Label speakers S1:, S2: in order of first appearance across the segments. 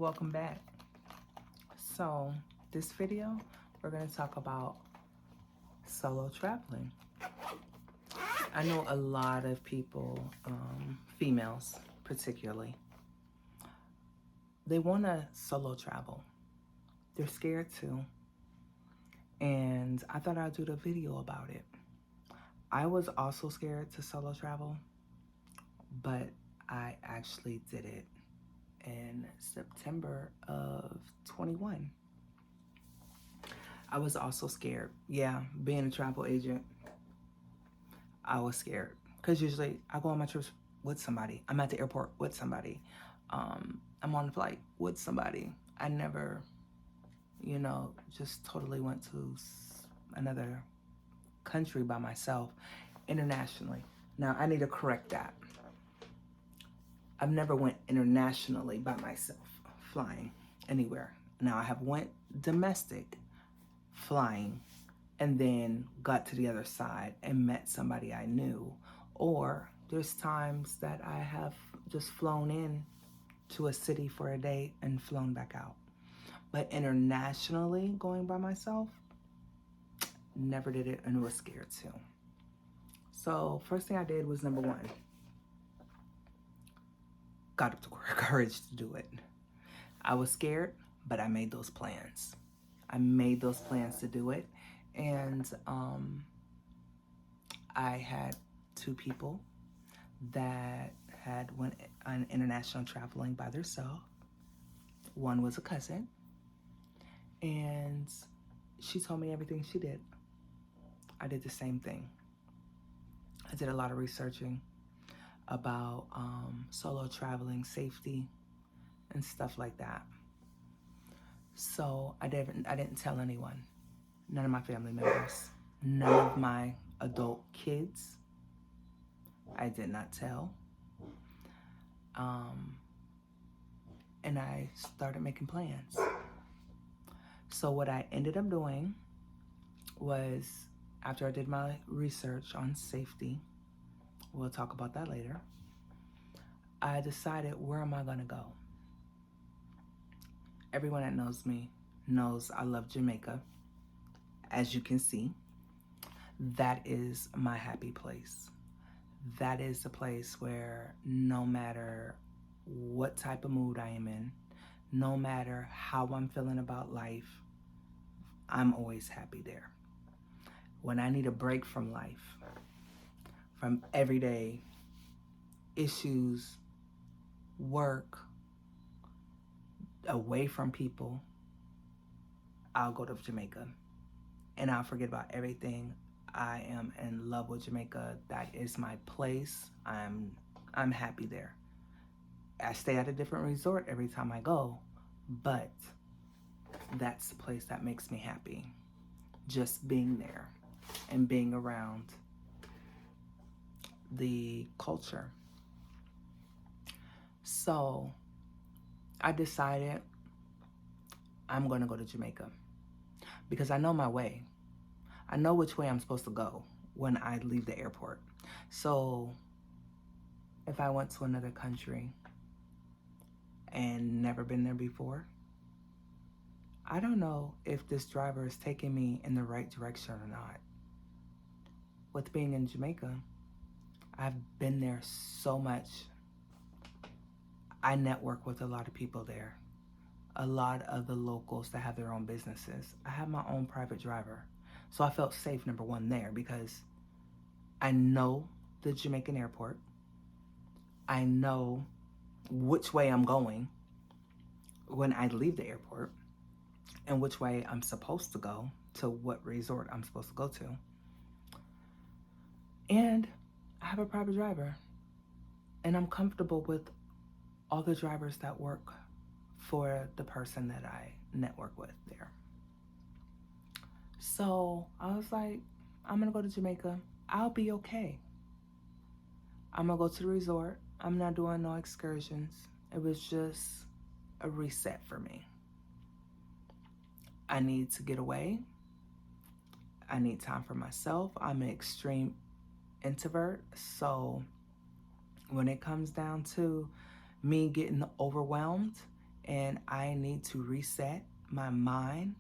S1: Welcome back. So this video, we're going to talk about solo traveling. I know a lot of people, females particularly, they want to solo travel. They're scared to. And I thought I'd do the video about it. I was also scared to solo travel, but I actually did it in September of 21. I was also scared. Yeah, being a travel agent, I was scared. Because usually I go on my trips with somebody. I'm at the airport with somebody. I'm on the flight with somebody. I never, just totally went to another country by myself internationally. Now, I need to correct that. I've never went internationally by myself, flying anywhere. Now, I have went domestic flying and then got to the other side and met somebody I knew. Or there's times that I have just flown in to a city for a day and flown back out. But internationally, going by myself, never did it and was scared to. So first thing I did was number one, got up the courage to do it. I was scared, but I made those plans. I made those plans to do it. And I had two people that had went on international traveling by themselves. One was a cousin, and she told me everything she did. I did the same thing. I did a lot of researching about solo traveling safety and stuff like that. So I didn't tell anyone, none of my family members, none of my adult kids. I did not tell. And I started making plans. So what I ended up doing was, after I did my research on safety, we'll talk about that later, I decided, where am I gonna go? Everyone that knows me knows I love Jamaica. As you can see, that is my happy place. That is the place where no matter what type of mood I am in, no matter how I'm feeling about life, I'm always happy there. When I need a break from life, from everyday issues, work, away from people, I'll go to Jamaica and I'll forget about everything. I am in love with Jamaica. That is my place. I'm happy there. I stay at a different resort every time I go, but that's the place that makes me happy. Just being there and being around the culture. So I decided I'm going to go to Jamaica because I know my way. I know which way I'm supposed to go when I leave the airport. So if I went to another country and never been there before, I don't know if this driver is taking me in the right direction or not. With being in Jamaica, I've been there so much. I network with a lot of people there. A lot of the locals that have their own businesses. I have my own private driver. So I felt safe, number one, there because I know the Jamaican airport. I know which way I'm going when I leave the airport and which way I'm supposed to go, to what resort I'm supposed to go to. And I have a private driver. And I'm comfortable with all the drivers that work for the person that I network with there. So I was like, I'm gonna go to Jamaica. I'll be okay. I'm gonna go to the resort. I'm not doing no excursions. It was just a reset for me. I need to get away. I need time for myself. I'm an extreme introvert. So when it comes down to me getting overwhelmed and I need to reset my mind,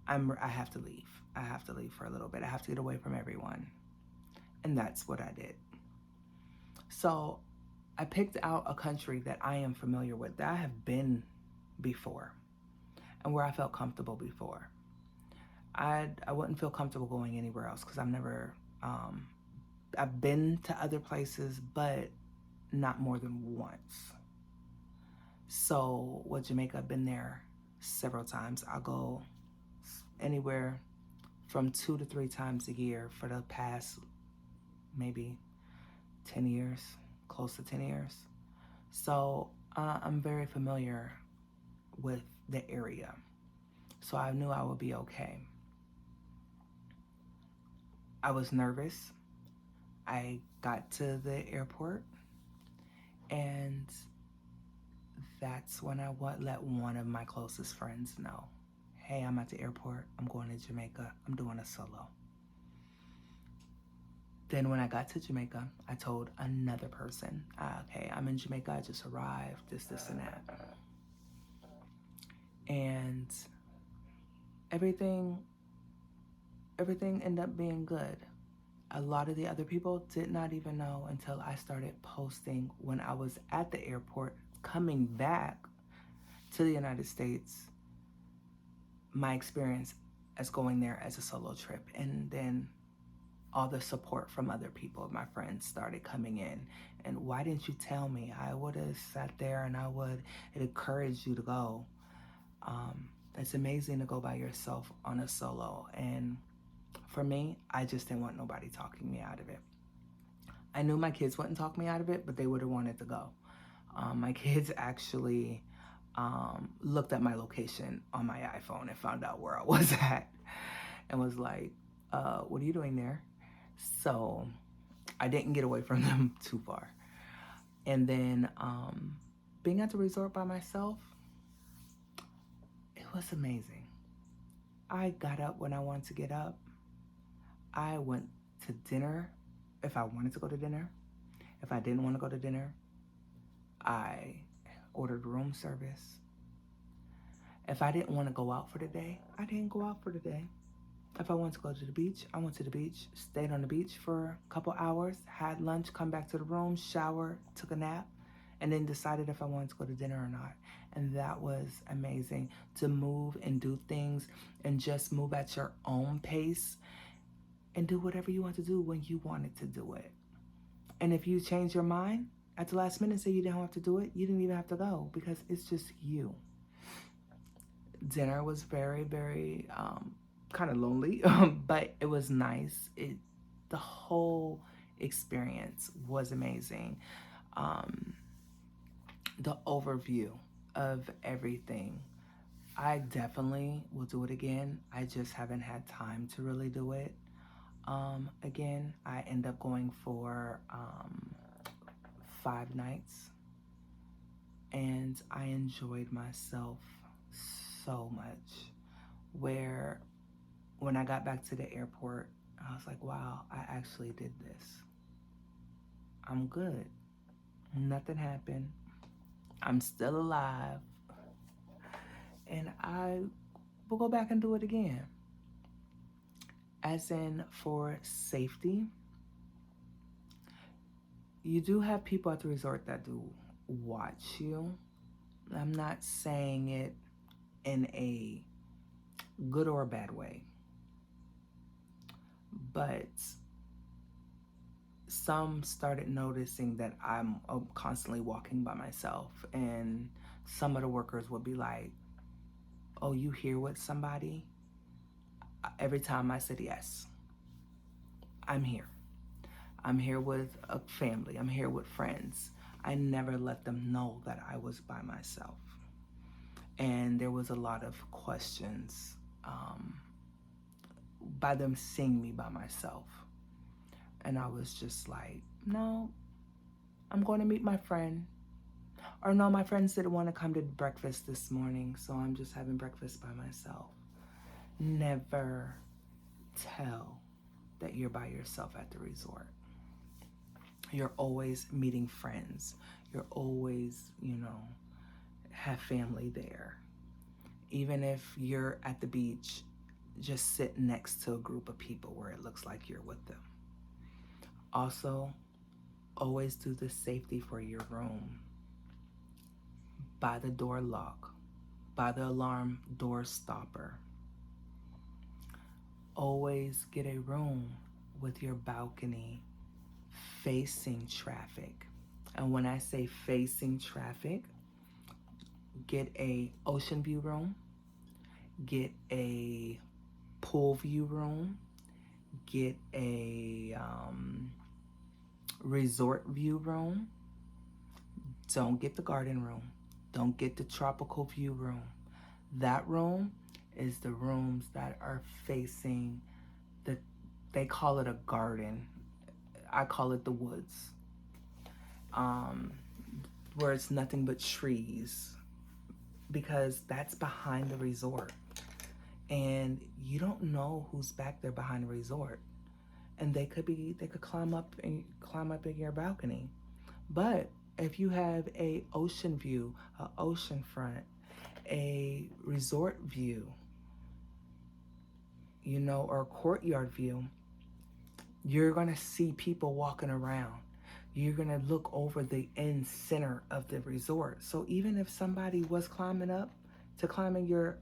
S1: I have to leave. I have to leave for a little bit. I have to get away from everyone. And that's what I did. So I picked out a country that I am familiar with, that I have been before, and where I felt comfortable before. I wouldn't feel comfortable going anywhere else because I've been to other places, but not more than once. So with Jamaica, I've been there several times. I'll go anywhere from 2 to 3 times a year for the past maybe 10 years, close to 10 years. So I'm very familiar with the area. So I knew I would be okay. I was nervous. I got to the airport, and that's when I let one of my closest friends know, hey, I'm at the airport. I'm going to Jamaica. I'm doing a solo. Then when I got to Jamaica, I told another person, okay, I'm in Jamaica. I just arrived, this, and that. And everything ended up being good. A lot of the other people did not even know until I started posting when I was at the airport coming back to the United States, my experience as going there as a solo trip. And then all the support from other people, my friends, started coming in. And why didn't you tell me? I would have sat there and I would encourage you to go. It's amazing to go by yourself on a solo. And for me, I just didn't want nobody talking me out of it. I knew my kids wouldn't talk me out of it, but they would have wanted to go. My kids actually looked at my location on my iPhone and found out where I was at and was like, what are you doing there? So I didn't get away from them too far. And then being at the resort by myself, it was amazing. I got up when I wanted to get up. I went to dinner if I wanted to go to dinner. If I didn't want to go to dinner, I ordered room service. If I didn't want to go out for the day, I didn't go out for the day. If I wanted to go to the beach, I went to the beach, stayed on the beach for a couple hours, had lunch, come back to the room, shower, took a nap, and then decided if I wanted to go to dinner or not. And that was amazing, to move and do things and just move at your own pace and do whatever you want to do when you wanted to do it. And if you change your mind at the last minute and say you didn't have to do it, you didn't even have to go because it's just you. Dinner was very, very kind of lonely, but it was nice. The whole experience was amazing. The overview of everything, I definitely will do it again. I just haven't had time to really do it. Again, I end up going for 5 nights, and I enjoyed myself so much, where when I got back to the airport, I was like, wow, I actually did this. I'm good. Nothing happened. I'm still alive. And I will go back and do it again. As in, for safety, you do have people at the resort that do watch you. I'm not saying it in a good or a bad way, but some started noticing that I'm constantly walking by myself, and some of the workers would be like, oh, you here with somebody? Every time I said yes, I'm here. I'm here with a family. I'm here with friends. I never let them know that I was by myself. And there was a lot of questions by them seeing me by myself. And I was just like, no, I'm going to meet my friend. Or no, my friends didn't want to come to breakfast this morning, so I'm just having breakfast by myself. Never tell that you're by yourself at the resort. You're always meeting friends. You're always, have family there. Even if you're at the beach, just sit next to a group of people where it looks like you're with them. Also, always do the safety for your room. By the door lock, by the alarm door stopper. Always get a room with your balcony facing traffic. And when I say facing traffic, get a ocean view room, get a pool view room, get a resort view room. Don't get the garden room. Don't get the tropical view room. That room is the rooms that are facing they call it a garden. I call it the woods. Where it's nothing but trees, because that's behind the resort. And you don't know who's back there behind the resort. And they could climb up in your balcony. But if you have a ocean view, an ocean front, a resort view, or a courtyard view, you're gonna see people walking around. You're gonna look over the end center of the resort. So even if somebody was climbing your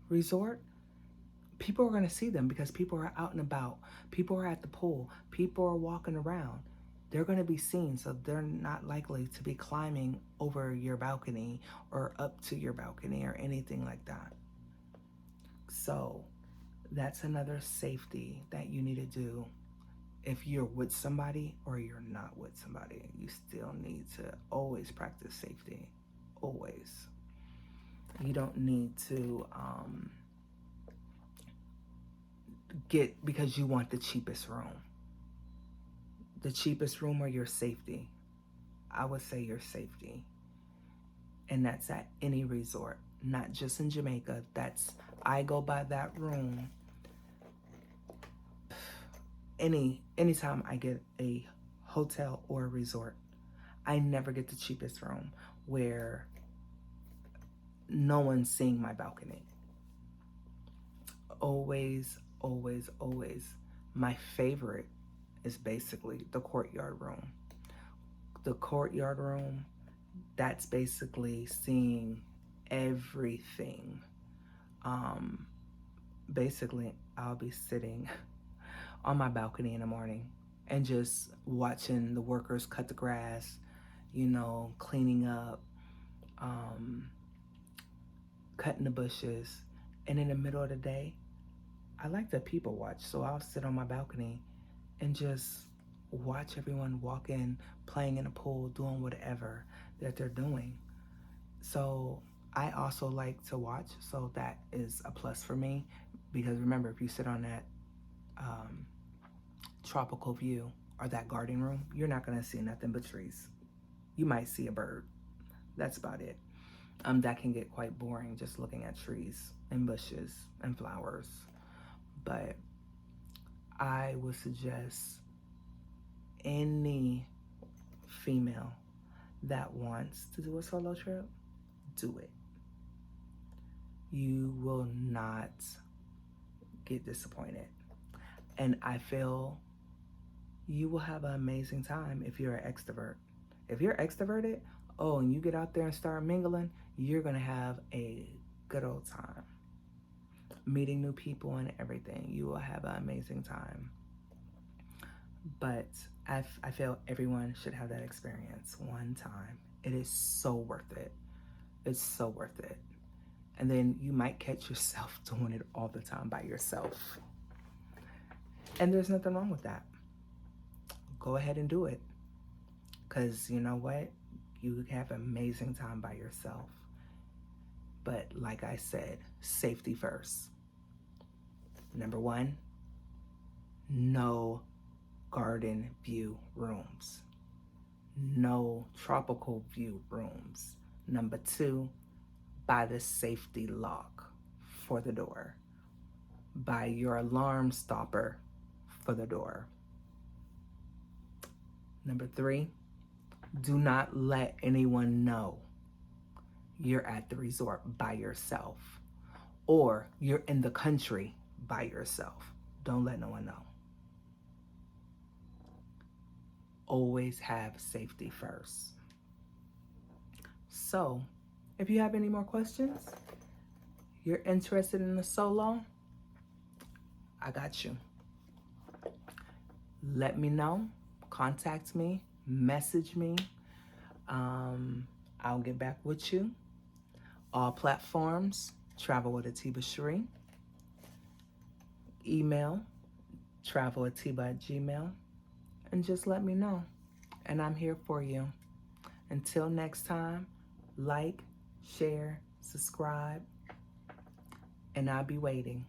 S1: resort, people are gonna see them because people are out and about. People are at the pool. People are walking around. They're gonna be seen, so they're not likely to be climbing over your balcony or up to your balcony or anything like that. So that's another safety that you need to do. If you're with somebody or you're not with somebody, you still need to always practice safety. Always. You don't need to get because you want the cheapest room. The cheapest room or your safety. I would say your safety. And that's at any resort, not just in Jamaica. I go by that room anytime I get a hotel or a resort. I never get the cheapest room where no one's seeing my balcony. Always, always, always. My favorite is basically the courtyard room. The courtyard room, that's basically seeing everything. Basically, I'll be sitting on my balcony in the morning and just watching the workers cut the grass, cleaning up, cutting the bushes. And in the middle of the day, I like to people watch. So I'll sit on my balcony and just watch everyone walking, playing in the pool, doing whatever that they're doing. So I also like to watch. So that is a plus for me, because remember, if you sit on that tropical view or that garden room, you're not going to see nothing but trees. You might see a bird. That's about it. That can get quite boring, just looking at trees and bushes and flowers. But I would suggest any female that wants to do a solo trip, do it. You will not get disappointed. And I feel you will have an amazing time if you're an extrovert. If you're extroverted, and you get out there and start mingling, you're going to have a good old time. Meeting new people and everything. You will have an amazing time. But I feel everyone should have that experience one time. It is so worth it. It's so worth it. And then you might catch yourself doing it all the time by yourself. And there's nothing wrong with that. Go ahead and do it. Because you know what? You have an amazing time by yourself. But like I said, safety first. Number 1, no garden view rooms. No tropical view rooms. Number 2, buy the safety lock for the door. Buy your alarm stopper for the door. Number 3, do not let anyone know you're at the resort by yourself, or you're in the country by yourself. Don't let no one know. Always have safety first. So, if you have any more questions, you're interested in a solo, I got you. Let me know. Contact me. Message me. I'll get back with you. All platforms, Travel with Atiba Cherie. Email, travelatiba@gmail. And just let me know. And I'm here for you. Until next time, like, share, subscribe, and I'll be waiting.